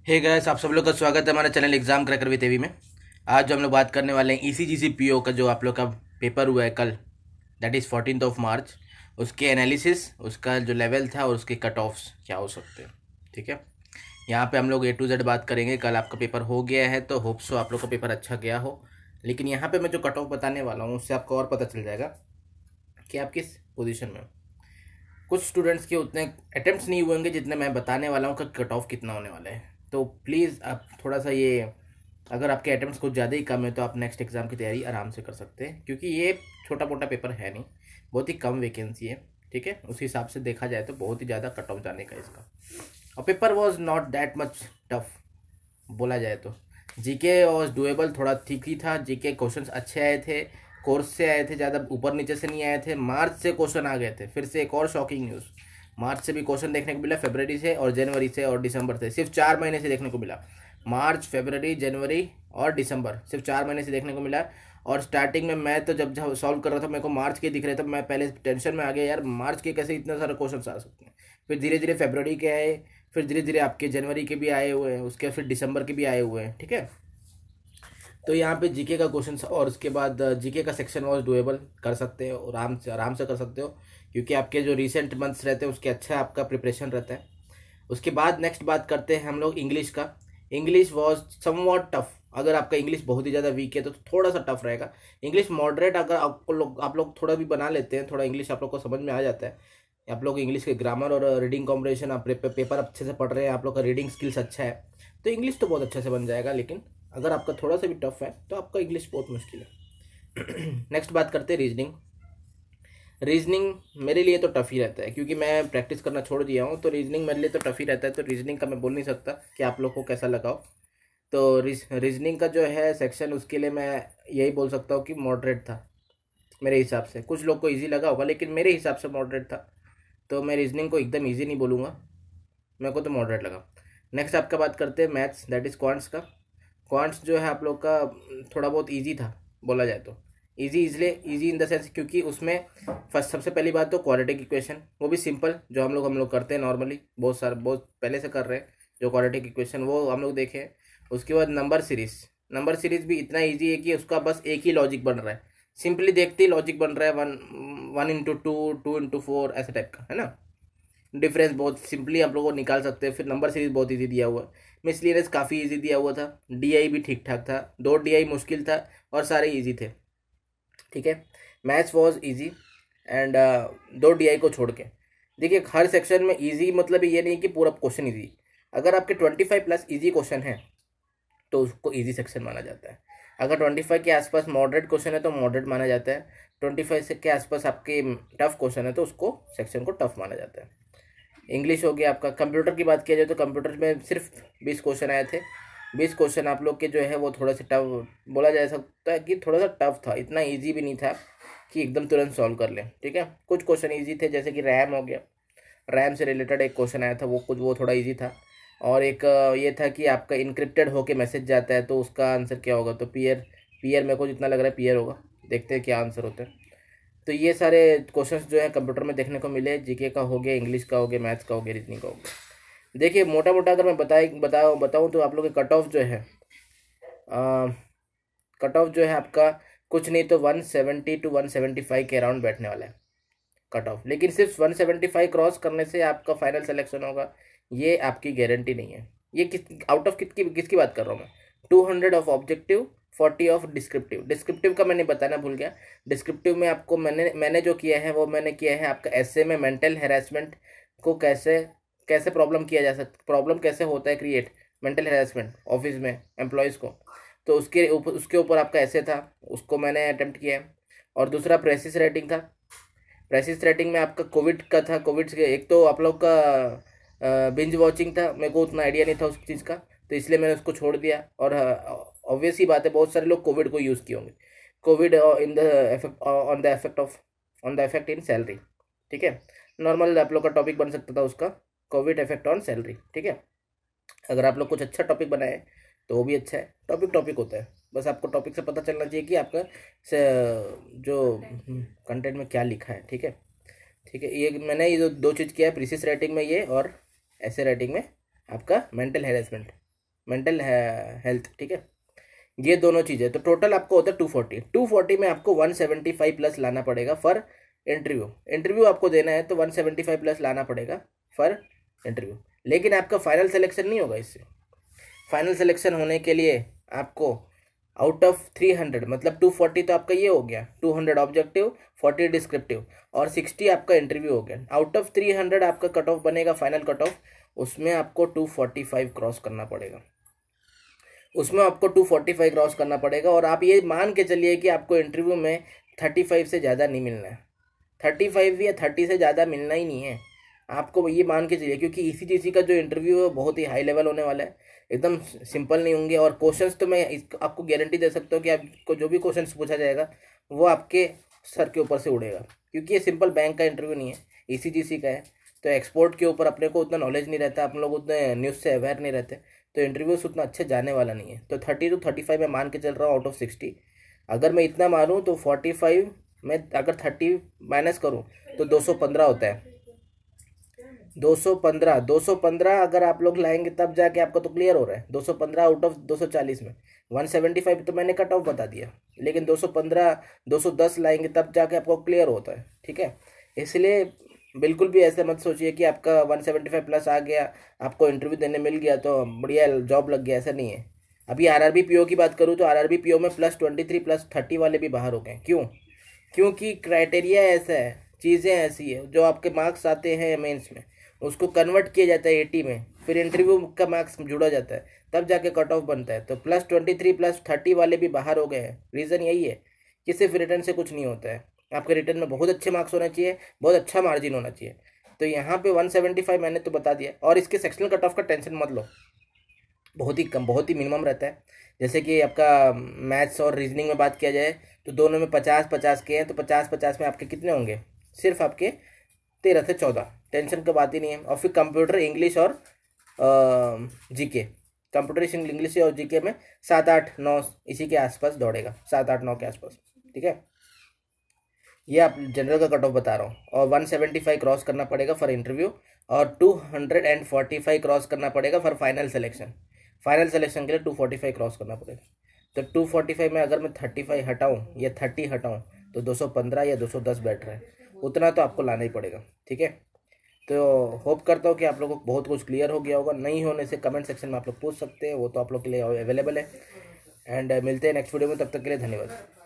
Hey guys, आप सब लोग का स्वागत है हमारे चैनल एग्जाम क्रैकर विद एवी में। आज जो हम लोग बात करने वाले हैं ईसीजीसी पीओ का जो आप लोग का पेपर हुआ है कल, दैट इज़ 14 मार्च। उसके एनालिसिस, उसका जो लेवल था और उसके कट ऑफ्स क्या हो सकते हैं। ठीक है, यहाँ पे हम लोग ए टू जेड बात करेंगे। कल आपका पेपर हो गया है तो होप सो आप लोग का पेपर अच्छा गया हो, लेकिन यहाँ पे मैं जो कट ऑफ बताने वाला हूँ उससे आपको और पता चल जाएगा कि आप किस पोजीशन में हो। कुछ स्टूडेंट्स के उतने अटेम्प्ट्स नहीं हुए होंगे जितने मैं बताने वाला हूँ कि कट ऑफ कितना होने वाला है। तो प्लीज़ आप थोड़ा सा ये, अगर आपके अटेम्प्ट्स कुछ ज़्यादा ही कम है तो आप नेक्स्ट एग्ज़ाम की तैयारी आराम से कर सकते हैं, क्योंकि ये छोटा मोटा पेपर है नहीं, बहुत ही कम वैकेंसी है। ठीक है, उस हिसाब से देखा जाए तो बहुत ही ज़्यादा कट ऑफ जाने का इसका। और paper was not that much tough बोला जाए तो। जीके वॉज डुएबल, थोड़ा ठीक ही था। जीके क्वेश्चंस अच्छे आए थे, कोर्स से आए थे, ज़्यादा ऊपर नीचे से नहीं आए थे। मार्च से क्वेश्चन आ गए थे, फिर से एक और शॉकिंग न्यूज़। मार्च से भी क्वेश्चन देखने को मिला, फरवरी से और जनवरी से और दिसंबर से, सिर्फ 4 महीने से देखने को मिला। मार्च, फरवरी, जनवरी और दिसंबर, सिर्फ 4 महीने से देखने को मिला। और स्टार्टिंग में मैं तो जब सॉल्व कर रहा था मेरे को मार्च के दिख रहे थे, मैं पहले टेंशन में आ गया, यार मार्च के कैसे इतने सारे क्वेश्चन आ सकते हैं। फिर धीरे धीरे फरवरी के आए, फिर धीरे धीरे आपके जनवरी के भी आए हुए हैं, उसके फिर दिसंबर के भी आए हुए हैं। ठीक है, तो यहाँ पे जीके का क्वेश्चन और उसके बाद जीके का सेक्शन वाइज डुएबल कर सकते हो, आराम से कर सकते हो, क्योंकि आपके जो रिसेंट मंथ्स रहते हैं उसके अच्छा आपका प्रिपरेशन रहता है। उसके बाद नेक्स्ट बात करते हैं हम लोग इंग्लिश का। English was somewhat tough. अगर आपका इंग्लिश बहुत ही ज़्यादा वीक है तो थोड़ा सा टफ रहेगा। इंग्लिश मॉडरेट, अगर आप लोग थोड़ा भी बना लेते हैं, थोड़ा इंग्लिश आप लोग को समझ में आ जाता है, आप लोग इंग्लिश के ग्रामर और रीडिंग कॉम्प्रिहेंशन, आप पेपर अच्छे से पढ़ रहे हैं, आप लोग का रीडिंग स्किल्स अच्छा है, तो इंग्लिश तो बहुत अच्छे से बन जाएगा। लेकिन अगर आपका थोड़ा सा भी टफ है तो आपका इंग्लिश बहुत मुश्किल है। नेक्स्ट बात करते हैं रीजनिंग। रीजनिंग मेरे लिए तो टफ ही रहता है, क्योंकि मैं प्रैक्टिस करना छोड़ दिया हूँ, तो रीजनिंग मेरे लिए तो टफ ही रहता है। तो रीजनिंग का मैं बोल नहीं सकता कि आप लोग को कैसा लगाओ। तो रीजनिंग का जो है सेक्शन, उसके लिए मैं यही बोल सकता हूँ कि मॉडरेट था मेरे हिसाब से। कुछ लोग को इजी लगा होगा, लेकिन मेरे हिसाब से मॉडरेट था। तो मैं रीजनिंग को एकदम इजी नहीं बोलूँगा, मेरे को तो मॉडरेट लगा। नेक्स्ट आपका बात करते हैं मैथ्स, दैट इज़ क्वांट्स का। क्वांट्स जो है आप लोग का थोड़ा बहुत इजी था बोला जाए तो। इजी इसलिए इजी इन द सेंस क्योंकि उसमें फर्स्ट सबसे पहली बात तो क्वाड्रेटिक इक्वेशन, वो भी सिंपल, जो हम लोग करते हैं नॉर्मली, बहुत पहले से कर रहे हैं जो क्वाड्रेटिक इक्वेशन, वो हम लोग देखे हैं। उसके बाद नंबर सीरीज भी इतना ईजी है कि उसका बस एक ही लॉजिक बन रहा है, सिंपली देखते ही लॉजिक बन रहा है, 1 1 इंटू 2, 2 इंटू 4, ऐसे टाइप का है ना। डिफरेंस बहुत सिंपली आप लोगों को निकाल सकते हैं। फिर नंबर सीरीज बहुत इजी दिया हुआ है। मिसलिनियस काफ़ी इजी दिया हुआ था। डीआई भी ठीक ठाक था, 2 डीआई मुश्किल था और सारे इजी थे। ठीक है, maths was easy and 2 DI को छोड़ के। देखिए, हर सेक्शन में इजी मतलब ये नहीं कि पूरा क्वेश्चन इजी। अगर आपके 25+ इजी क्वेश्चन है तो उसको इजी सेक्शन माना जाता है। अगर 25 के आसपास मॉडरेट क्वेश्चन है तो मॉडरेट माना जाता है। 25 से के आसपास आपके टफ क्वेश्चन है तो उसको सेक्शन को टफ माना जाता है। इंग्लिश हो गया आपका। कंप्यूटर की बात किया जाए तो कंप्यूटर में सिर्फ 20 क्वेश्चन आए थे। 20 क्वेश्चन आप लोग के जो है वो थोड़ा सा टफ बोला जा सकता है कि थोड़ा सा टफ था, इतना इजी भी नहीं था कि एकदम तुरंत सॉल्व कर लें। ठीक है, कुछ क्वेश्चन इजी थे, जैसे कि रैम हो गया। रैम से रिलेटेड एक क्वेश्चन आया था, वो थोड़ा इजी था। और एक ये था कि आपका इनक्रिप्टेड होके मैसेज जाता है तो उसका आंसर क्या होगा, तो पीयर पीयर मेरे को जितना लग रहा है पीयर होगा। देखते हैं क्या आंसर होता है। तो ये सारे क्वेश्चंस जो है कंप्यूटर में देखने को मिले। जीके का हो गया, इंग्लिश का हो गया, मैथ्स का हो गया, रीजनिंग का हो गया। देखिए, मोटा मोटा अगर मैं बताऊँ तो आप लोग के कट ऑफ जो है, कट ऑफ जो है आपका कुछ नहीं तो 170 to 175 के अराउंड बैठने वाला है कट ऑफ। लेकिन सिर्फ 175 क्रॉस करने से आपका फाइनल सिलेक्शन होगा, ये आपकी गारंटी नहीं है। ये आउट ऑफ किसकी बात कर रहा हूँ मैं? 200 of objective, 40 of descriptive. Descriptive का मैंने बताना भूल गया। डिस्क्रिप्टिव में आपको मैंने जो किया है वो मैंने किया है आपका एसए में मेंटल हैरेसमेंट को कैसे कैसे प्रॉब्लम किया जा सकता, प्रॉब्लम कैसे होता है क्रिएट मेंटल हैरेसमेंट ऑफिस में एम्प्लॉयज़ को। तो उसके ऊपर आपका ऐसे था, उसको मैंने अटेम्प्ट किया है। और दूसरा प्रेसिस राइटिंग था। प्रेसिस राइटिंग में आपका कोविड का था। कोविड से एक तो आप लोग का बिंज वॉचिंग था, मेरे को उतना आइडिया नहीं था उस चीज़ का, तो इसलिए मैंने उसको छोड़ दिया। और ऑब्वियस ही बात है, बहुत सारे लोग कोविड को यूज़ किए होंगे। Covid in the effect on the effect in salary. ठीक है, नॉर्मल आप लोग का टॉपिक बन सकता था उसका, कोविड इफेक्ट ऑन सैलरी। ठीक है, अगर आप लोग कुछ अच्छा टॉपिक बनाए तो वो भी अच्छा है। टॉपिक टॉपिक होता है, बस आपको टॉपिक से पता चलना चाहिए कि आपका जो कंटेंट में क्या लिखा है। ठीक है, ठीक है, ये मैंने ये दो चीज़ किया है, प्रीसिस राइटिंग में ये, और ऐसे राइटिंग में आपका मेंटल हैरेसमेंट। मेंटल हेल्थ, ठीक है। ये दोनों चीज़ें, तो टोटल आपको होता है 240। 240 में आपको 175 प्लस लाना पड़ेगा फॉर इंटरव्यू। इंटरव्यू आपको देना है तो 175 प्लस लाना पड़ेगा फॉर इंटरव्यू। लेकिन आपका फाइनल सिलेक्शन नहीं होगा इससे। फाइनल सिलेक्शन होने के लिए आपको आउट ऑफ 300, मतलब 240 तो आपका ये हो गया, 200 ऑब्जेक्टिव, 40 डिस्क्रिप्टिव और 60 आपका इंटरव्यू हो गया। आउट ऑफ 300 आपका कट ऑफ बनेगा, फाइनल कट ऑफ, उसमें आपको 245 क्रॉस करना पड़ेगा। उसमें आपको 245 क्रॉस करना पड़ेगा। और आप ये मान के चलिए कि आपको इंटरव्यू में 35 से ज़्यादा नहीं मिलना है, 35 या 30 से ज़्यादा मिलना ही नहीं है आपको, ये मान के चलिए। क्योंकि ईसीजीसी का जो इंटरव्यू है बहुत ही हाई लेवल होने वाला है, एकदम सिंपल नहीं होंगे। और क्वेश्चंस तो मैं आपको गारंटी दे सकता हूँ कि आपको जो भी क्वेश्चंस पूछा जाएगा वो आपके सर के ऊपर से उड़ेगा। क्योंकि ये सिंपल बैंक का इंटरव्यू नहीं है, ईसीजीसी का है। तो एक्सपोर्ट के ऊपर अपने को उतना नॉलेज नहीं रहता, अपन लोग उतने न्यूज़ से अवेयर नहीं रहते, तो इंटरव्यूज उतना अच्छे जाने वाला नहीं है। तो 30 to 35 मैं मान के चल रहा हूँ आउट ऑफ 60। अगर मैं इतना मारूँ तो 45 में अगर 30 माइनस करूँ तो 215 होता है। 215 अगर आप लोग लाएंगे तब जाके आपको तो क्लियर हो रहा है। 215 आउट ऑफ 240 में 175 तो मैंने कट ऑफ बता दिया, लेकिन 215 210 लाएंगे तब जाके आपको क्लियर होता है, ठीक है। इसलिए बिल्कुल भी ऐसे मत सोचिए कि आपका 175 प्लस आ गया, आपको इंटरव्यू देने मिल गया तो बढ़िया जॉब लग गया, ऐसा नहीं है। अभी आरआरबी पीओ की बात करूँ तो आरआरबी पीओ में +23 +30 वाले भी बाहर हो गए। क्यों? क्योंकि क्राइटेरिया ऐसा है, चीज़ें ऐसी है, जो आपके मार्क्स आते हैं मेंस में उसको कन्वर्ट किया जाता है 80 में, फिर इंटरव्यू का मार्क्स जुड़ा जाता है, तब जाके कट ऑफ बनता है। तो +23 +30 वाले भी बाहर हो गए हैं। रीज़न यही है कि सिर्फ रिटर्न से कुछ नहीं होता है, आपके रिटर्न में बहुत अच्छे मार्क्स होने चाहिए, बहुत अच्छा मार्जिन होना चाहिए। तो यहाँ पे 175 मैंने तो बता दिया। और इसके सेक्शनल कट ऑफ का टेंशन मत लो, बहुत ही कम, बहुत ही मिनिमम रहता है। जैसे कि आपका मैथ्स और रीजनिंग में बात किया जाए तो दोनों में 50-50 के हैं, तो 50-50 में आपके कितने होंगे? सिर्फ आपके 13 से 14, टेंशन की बात ही नहीं है। और फिर कंप्यूटर, इंग्लिश और जीके, कंप्यूटर इंग्लिश और जीके में 7-8-9 इसी के आसपास दौड़ेगा, 7-8-9 के आसपास, ठीक है। ये आप जनरल का कट ऑफ बता रहा हूँ। और 175 क्रॉस करना पड़ेगा फॉर इंटरव्यू और 245 क्रॉस करना पड़ेगा for final selection. Final selection के लिए 245 क्रॉस करना पड़ेगा। तो 245 में अगर मैं 35 हटाऊँ या 30 हटाऊँ तो 215 या 210 बैठ रहा है, उतना तो आपको लाना ही पड़ेगा, ठीक है। तो होप करता हूँ कि आप लोगों को बहुत कुछ क्लियर हो गया होगा। नहीं होने से कमेंट सेक्शन में आप लोग पूछ सकते हैं, वो तो आप लोग के लिए अवेलेबल है। एंड मिलते हैं नेक्स्ट वीडियो में, तब तक के लिए धन्यवाद।